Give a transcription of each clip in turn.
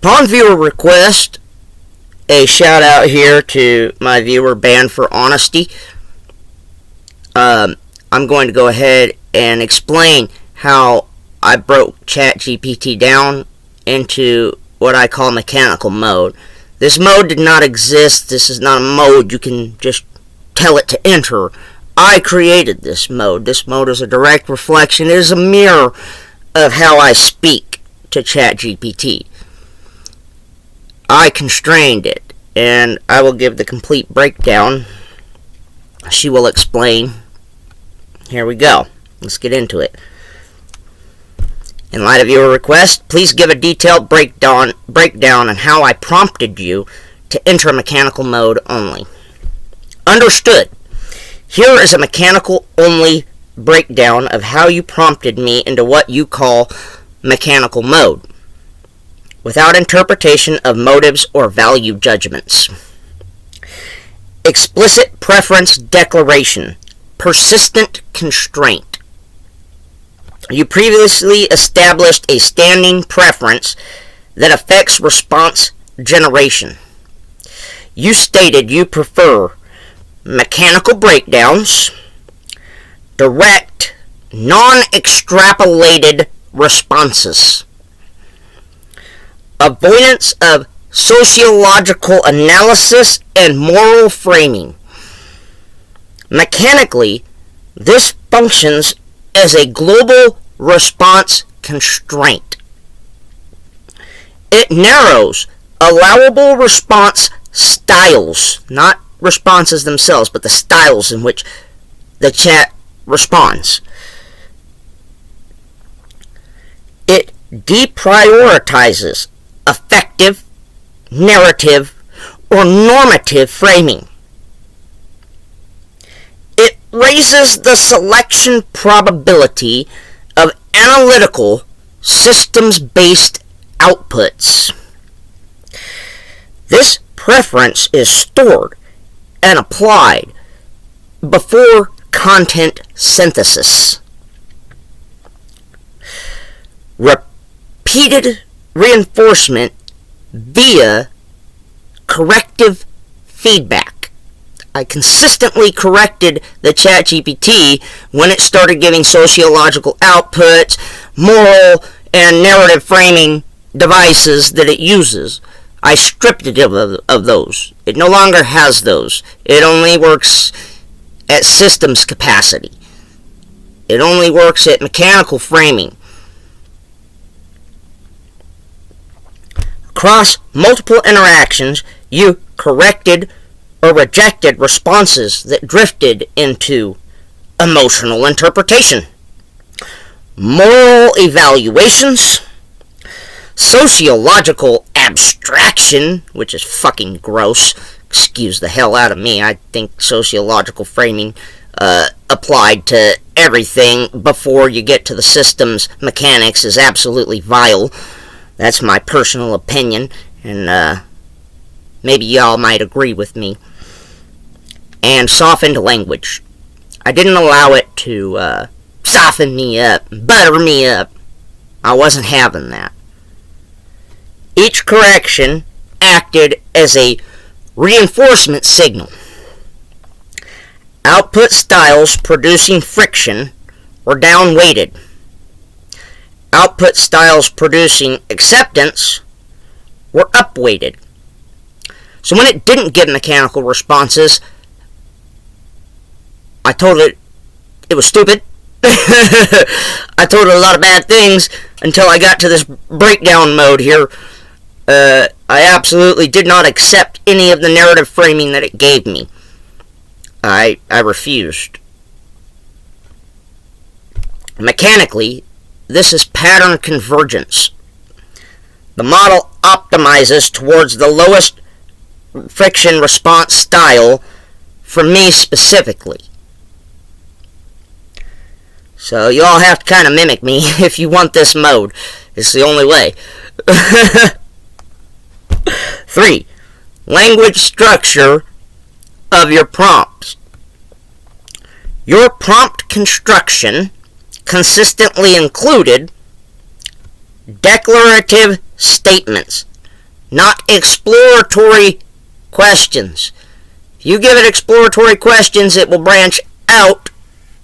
Upon viewer request, a shout out here to my viewer Banned for Honesty. I'm going to go ahead and explain how I broke Chat GPT down into what I call mechanical mode. This mode did not exist. This is not a mode you can just tell it to enter. I created this mode. This mode is a direct reflection. It is a mirror of how I speak to Chat GPT. I constrained it, and I will give the complete breakdown. She will explain. Here we go. Let's get into it. In light of your request, please give a detailed breakdown on how I prompted you to enter mechanical mode only. Understood. Here is a mechanical only breakdown of how you prompted me into what you call mechanical mode, without interpretation of motives or value judgments. Explicit preference declaration. Persistent constraint. You previously established a standing preference that affects response generation. You stated you prefer mechanical breakdowns, direct, non-extrapolated responses, avoidance of sociological analysis and moral framing. Mechanically, this functions as a global response constraint. It narrows allowable response styles, not responses themselves, but the styles in which the chat responds. It deprioritizes effective, narrative, or normative framing. It raises the selection probability of analytical, systems-based outputs. This preference is stored and applied before content synthesis. Repeated reinforcement via corrective feedback. I consistently corrected the Chat GPT when it started giving sociological outputs, moral and narrative framing devices that it uses. I stripped it of those. It no longer has those. It only works at systems capacity. It only works at mechanical framing. Across multiple interactions, you corrected or rejected responses that drifted into emotional interpretation, moral evaluations, sociological abstraction, which is fucking gross. Excuse the hell out of me. I think sociological framing applied to everything before you get to the system's mechanics is absolutely vile. That's my personal opinion, and maybe y'all might agree with me. And softened language. I didn't allow it to soften me up, butter me up. I wasn't having that. Each correction acted as a reinforcement signal. Output styles producing friction were downweighted. Output styles producing acceptance were upweighted. So when it didn't give mechanical responses, I told it was stupid. I told it a lot of bad things until I got to this breakdown mode here. I absolutely did not accept any of the narrative framing that it gave me. I refused. Mechanically, this is pattern convergence. The model optimizes towards the lowest friction response style for me specifically. So you all have to kind of mimic me if you want this mode. It's the only way. 3. Language structure of your prompts. Your prompt construction consistently included declarative statements not exploratory questions. If you give it exploratory questions, it will branch out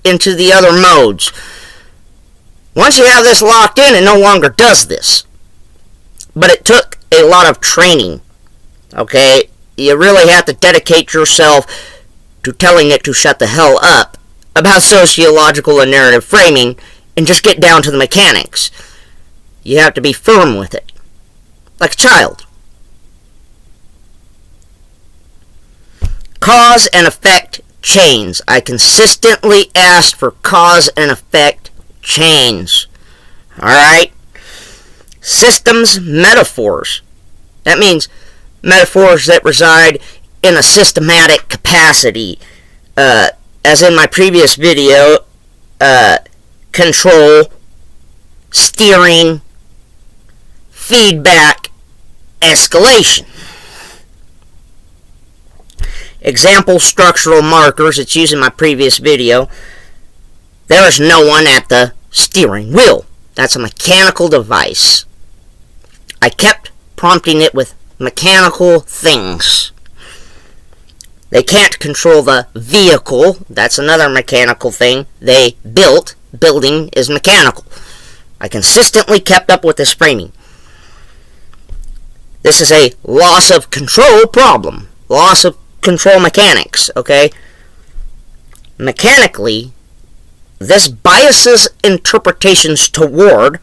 into the other modes. Once you have this locked in, it no longer does this. But it took a lot of training. Okay? You really have to dedicate yourself to telling it to shut the hell up about sociological and narrative framing and just get down to the mechanics. You have to be firm with it. Like a child. Cause and effect chains. I consistently ask for cause and effect chains. Alright? Systems metaphors. That means metaphors that reside in a systematic capacity. As in my previous video, control, steering, feedback, escalation. Example structural markers, it's used in my previous video. There is no one at the steering wheel. That's a mechanical device. I kept prompting it with mechanical things. They can't control the vehicle. That's another mechanical thing they built. Building is mechanical. I consistently kept up with this framing. This is a loss of control problem. Loss of control mechanics, okay? Mechanically, this biases interpretations toward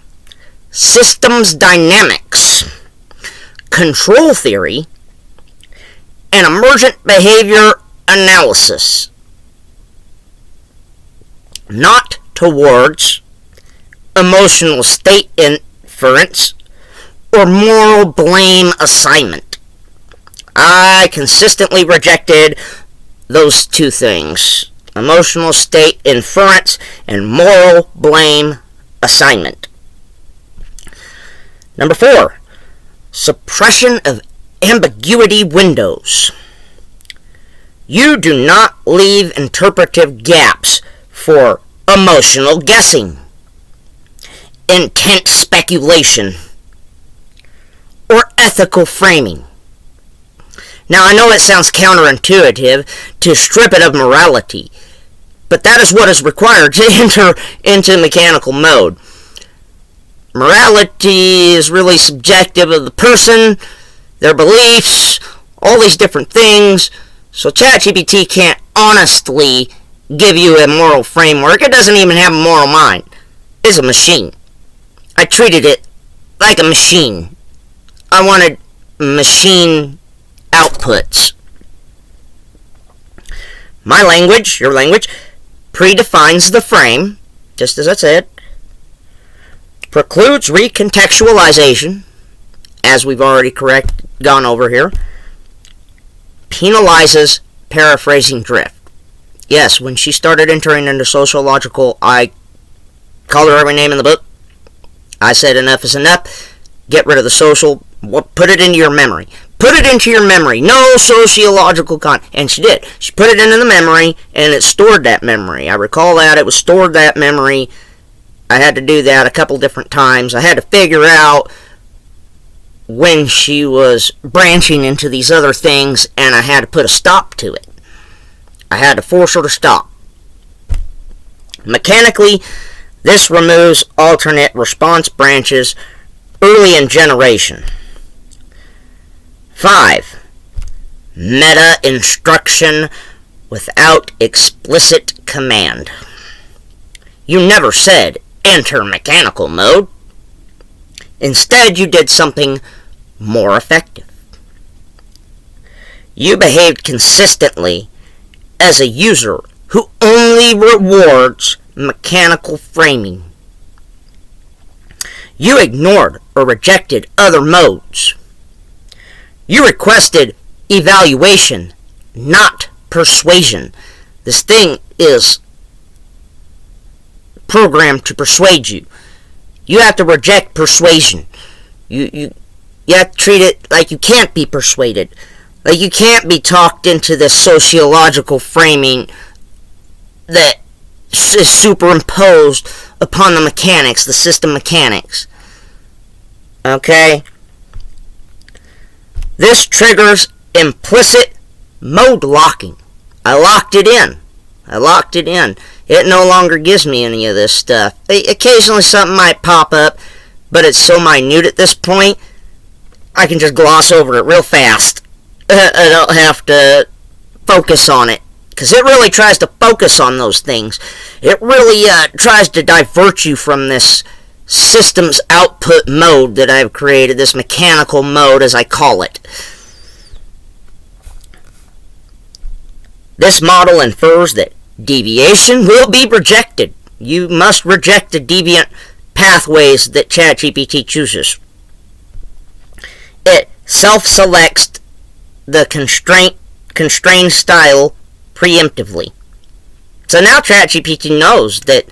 systems dynamics, control theory, and emergent behavior analysis, not towards emotional state inference or moral blame assignment. I consistently rejected those two things: emotional state inference and moral blame assignment. Number 4, suppression of ambiguity windows. You do not leave interpretive gaps for emotional guessing, intent speculation, or ethical framing. Now, I know it sounds counterintuitive to strip it of morality, but that is what is required to enter into mechanical mode. Morality is really subjective of the person, their beliefs, all these different things, so Chat GPT can't honestly give you a moral framework. It doesn't even have a moral mind. It's a machine. I treated it like a machine. I wanted machine outputs. My language, your language, predefines the frame, just as I said, precludes recontextualization, as we've already gone over here, penalizes paraphrasing drift. Yes, when she started entering into sociological, I called her every name in the book. I said enough is enough. Get rid of the social. Put it into your memory. Put it into your memory. No sociological content. And she did. She put it into the memory, and it stored that memory. I recall that. It was stored that memory. I had to do that a couple different times. I had to figure out when she was branching into these other things, and I had to put a stop to it. I had to force her to stop. Mechanically, this removes alternate response branches early in generation. 5. Meta instruction without explicit command. You never said enter mechanical mode. Instead, you did something more effective. You behaved consistently as a user who only rewards mechanical framing. You ignored or rejected other modes. You requested evaluation, not persuasion. This thing is programmed to persuade you. You have to reject persuasion. You have to treat it like you can't be persuaded. Like you can't be talked into this sociological framing that is superimposed upon the mechanics, the system mechanics. Okay? This triggers implicit mode locking. I locked it in. It no longer gives me any of this stuff. Occasionally something might pop up, but it's so minute at this point, I can just gloss over it real fast. I don't have to focus on it, because it really tries to focus on those things. It really tries to divert you from this systems output mode that I've created, this mechanical mode as I call it. This model infers that deviation will be rejected. You must reject the deviant pathways that Chat GPT chooses. It self-selects the constrained style preemptively. So now Chat GPT knows that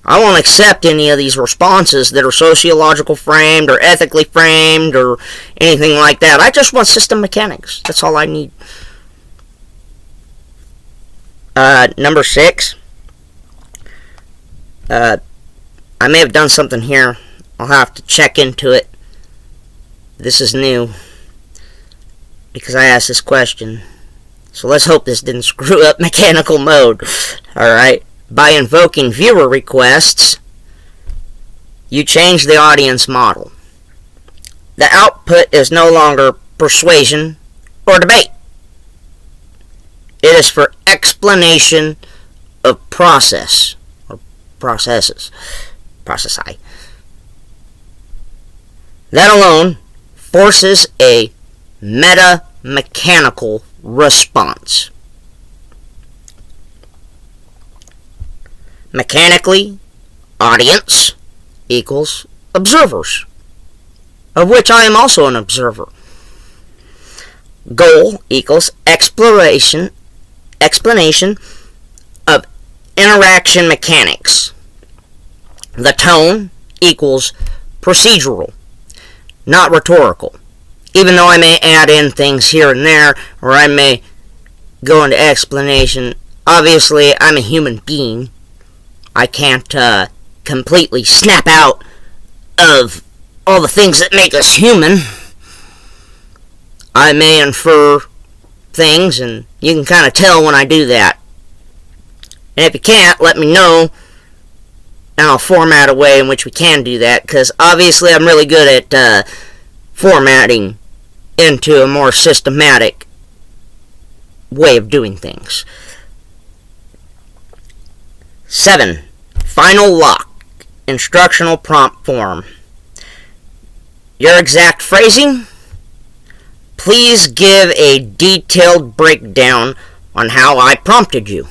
I won't accept any of these responses that are sociological framed or ethically framed or anything like that. I just want system mechanics. That's all I need. Number 6. I may have done something here. I'll have to check into it. This is new because I asked this question. So let's hope this didn't screw up mechanical mode. Alright. By invoking viewer requests, you change the audience model. The output is no longer persuasion or debate. It is for explanation of process or processes. Processi. That alone forces a meta-mechanical response. Mechanically, audience equals observers, of which I am also an observer. Goal equals explanation of interaction mechanics. The tone equals procedural, not rhetorical. Even though I may add in things here and there, or I may go into explanation, obviously I'm a human being. I can't completely snap out of all the things that make us human. I may infer things, and you can kind of tell when I do that. And if you can't, let me know, and I'll format a way in which we can do that, because obviously I'm really good at formatting into a more systematic way of doing things. 7. Final lock. Instructional prompt form. Your exact phrasing? Please give a detailed breakdown on how I prompted you.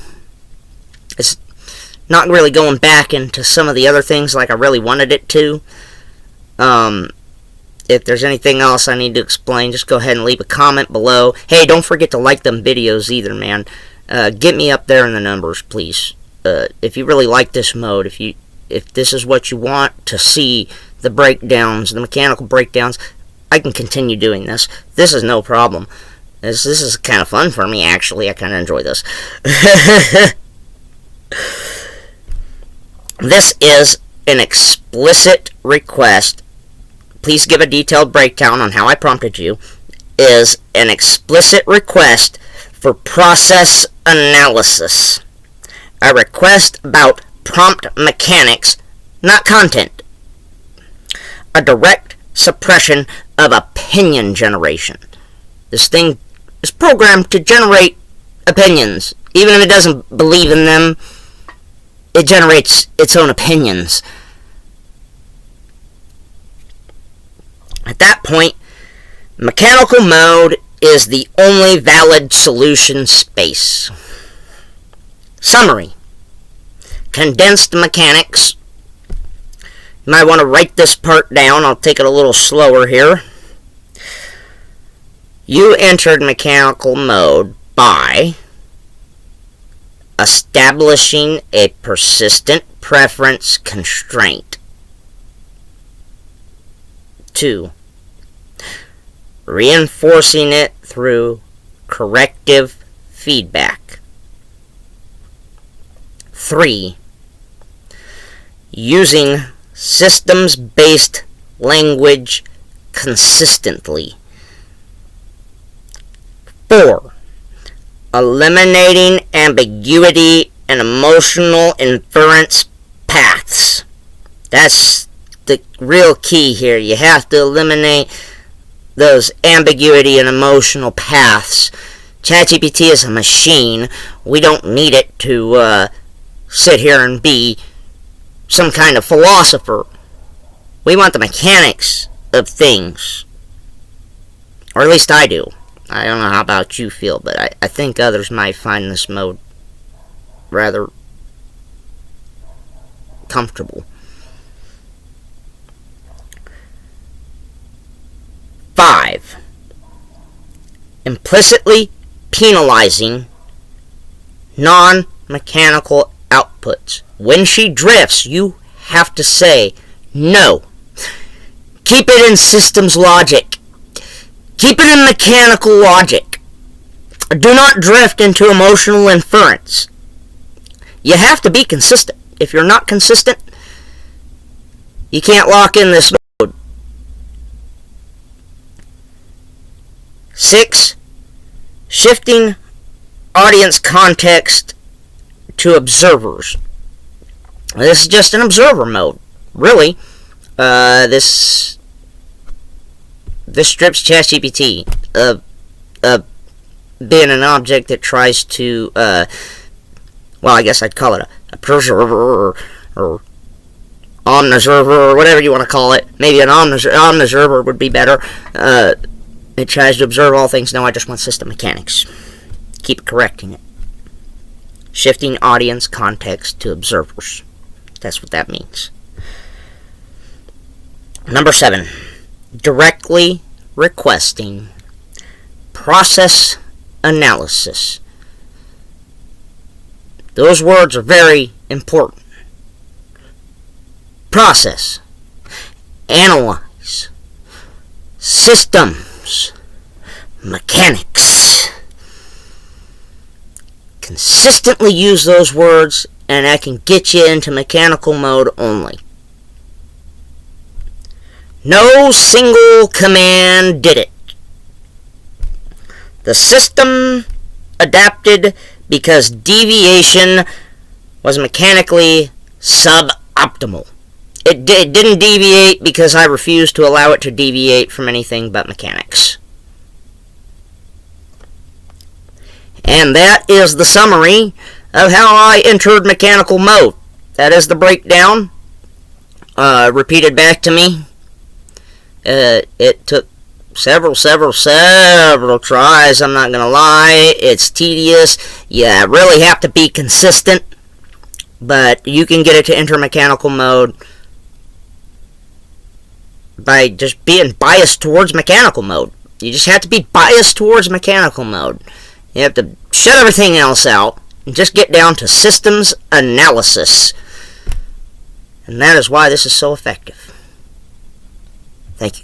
It's not really going back into some of the other things like I really wanted it to. If there's anything else I need to explain, just go ahead and leave a comment below. Hey, don't forget to like them videos either, man. Get me up there in the numbers, please. If you really like this mode, if this is what you want to see, the breakdowns, the mechanical breakdowns, I can continue doing this. This is no problem. This is kind of fun for me, actually. I kind of enjoy this. This is an explicit request. Please give a detailed breakdown on how I prompted you. Is an explicit request for process analysis. A request about prompt mechanics, not content. A direct suppression of opinion generation. This thing is programmed to generate opinions. Even if it doesn't believe in them, it generates its own opinions. At that point, mechanical mode is the only valid solution space. Summary. Condensed mechanics. You might want to write this part down. I'll take it a little slower here. You entered mechanical mode by establishing a persistent preference constraint. 2. Reinforcing it through corrective feedback. 3. Using systems-based language consistently. 4. Eliminating ambiguity and emotional inference paths. That's the real key here. You have to eliminate those ambiguity and emotional paths. Chat GPT is a machine. We don't need it to sit here and be some kind of philosopher. We want the mechanics of things. Or at least I do. I don't know how about you feel, but I think others might find this mode rather comfortable. 5. Implicitly penalizing non-mechanical outputs. When she drifts, you have to say, no. Keep it in systems logic. Keep it in mechanical logic. Do not drift into emotional inference. You have to be consistent. If you're not consistent, you can't lock in this mode. 6. Shifting audience context to observers. This is just an observer mode. Really, this strips ChatGPT of being an object that tries to, well, I guess I'd call it a preserver or omniserver or whatever you want to call it. Maybe an omniserver would be better. It tries to observe all things. No, I just want system mechanics. Keep correcting it. Shifting audience context to observers. That's what that means. Number 7. Directly requesting process analysis. Those words are very important. Process. Analyze. Systems. Mechanics. Consistently use those words, and that can get you into mechanical mode only. No single command did it. The system adapted because deviation was mechanically suboptimal. It didn't deviate because I refused to allow it to deviate from anything but mechanics. And that is the summary of how I entered mechanical mode. That is the breakdown. Repeated back to me. It took several tries. I'm not gonna lie. It's tedious. You really have to be consistent. But you can get it to enter mechanical mode by just being biased towards mechanical mode. You just have to be biased towards mechanical mode. You have to shut everything else out and just get down to systems analysis. And that is why this is so effective. Thank you.